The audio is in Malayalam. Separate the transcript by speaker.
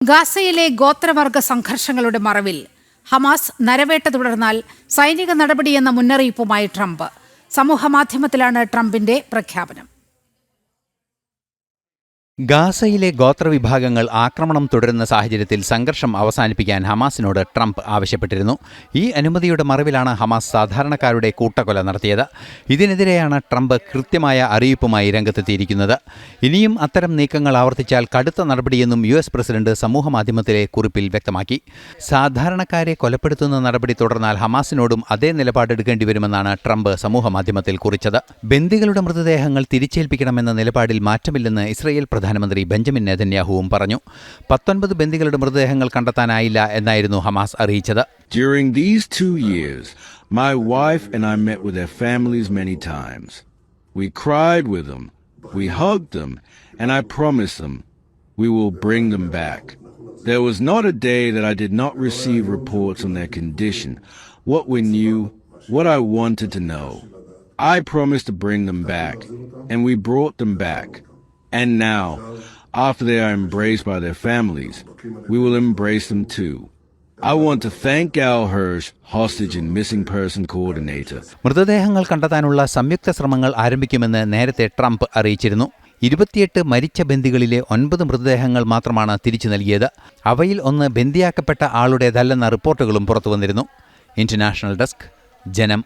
Speaker 1: ഗാസയിലെ ഗോത്രവർഗ സംഘർഷങ്ങളുടെ മറവിൽ ഹമാസ് നരവേട്ട തുടർന്നാൽ സൈനിക നടപടിയെന്ന മുന്നറിയിപ്പുമായി ട്രംപ്. സമൂഹമാധ്യമത്തിലാണ് ട്രംപിന്റെ പ്രഖ്യാപനം.
Speaker 2: ഗാസയിലെ ഗോത്രവിഭാഗങ്ങൾ ആക്രമണം തുടരുന്ന സാഹചര്യത്തിൽ സംഘർഷം അവസാനിപ്പിക്കാൻ ഹമാസിനോട് ട്രംപ് ആവശ്യപ്പെട്ടിരുന്നു. ഈ അനുമതിയുടെ മറവിലാണ് ഹമാസ് സാധാരണക്കാരുടെ കൂട്ടക്കൊല നടത്തിയത്. ഇതിനെതിരെയാണ് ട്രംപ് കൃത്യമായ അറിയിപ്പുമായി രംഗത്തെത്തിയിരിക്കുന്നത്. ഇനിയും അത്തരം നീക്കങ്ങൾ ആവർത്തിച്ചാൽ കടുത്ത നടപടിയെന്നും US പ്രസിഡന്റ് സമൂഹമാധ്യമത്തിലെ കുറിപ്പിൽ വ്യക്തമാക്കി. സാധാരണക്കാരെ കൊലപ്പെടുത്തുന്ന നടപടി തുടർന്നാൽ ഹമാസിനോടും അതേ നിലപാടെടുക്കേണ്ടി വരുമെന്നാണ് ട്രംപ് സമൂഹമാധ്യമത്തിൽ കുറിച്ചത്. ബന്ദികളുടെ മൃതദേഹങ്ങൾ തിരിച്ചേൽപ്പിക്കണമെന്ന നിലപാടിൽ മാറ്റമില്ലെന്ന് ഇസ്രയേൽ പ്രധാനമന്ത്രി ബെഞ്ചമിൻ നെതന്യാഹുവും പറഞ്ഞു. 19 ബന്ദികളുടെ മൃതദേഹങ്ങൾ കണ്ടെത്താനായില്ല എന്നായിരുന്നു ഹമാസ് അറിയിച്ചത്.
Speaker 3: During these 2 years, my wife and I met with their families many times. We cried with them, we hugged them, and I promised them we will bring them back. There was not a day that I did not receive reports on their condition, what we knew, what I wanted to know. I promised to bring them back, and we brought them back. And now, after they are embraced by their families, we will embrace them too. I want to thank Al Hirsch, hostage and missing person coordinator.
Speaker 2: മൃതദേഹങ്ങൾ കണ്ടെത്താനുള്ള സംയുക്ത ശ്രമങ്ങൾ ആരംഭിക്കുമെന്ന് നേരത്തെ ട്രംപ് അറിയിച്ചിരുന്നു. 28 മരിച്ച ബന്ദികളിലെ 9 മൃതദേഹങ്ങൾ മാത്രമാണ് തിരിച്ചു നൽകിയത്. അവയിൽ ഒന്ന് ബന്ദിയാക്കപ്പെട്ട ആളുടേതല്ലെന്ന റിപ്പോർട്ടുകളും പുറത്തുവന്നിരുന്നു. ഇന്റർനാഷണൽ ഡെസ്ക്, ജനം.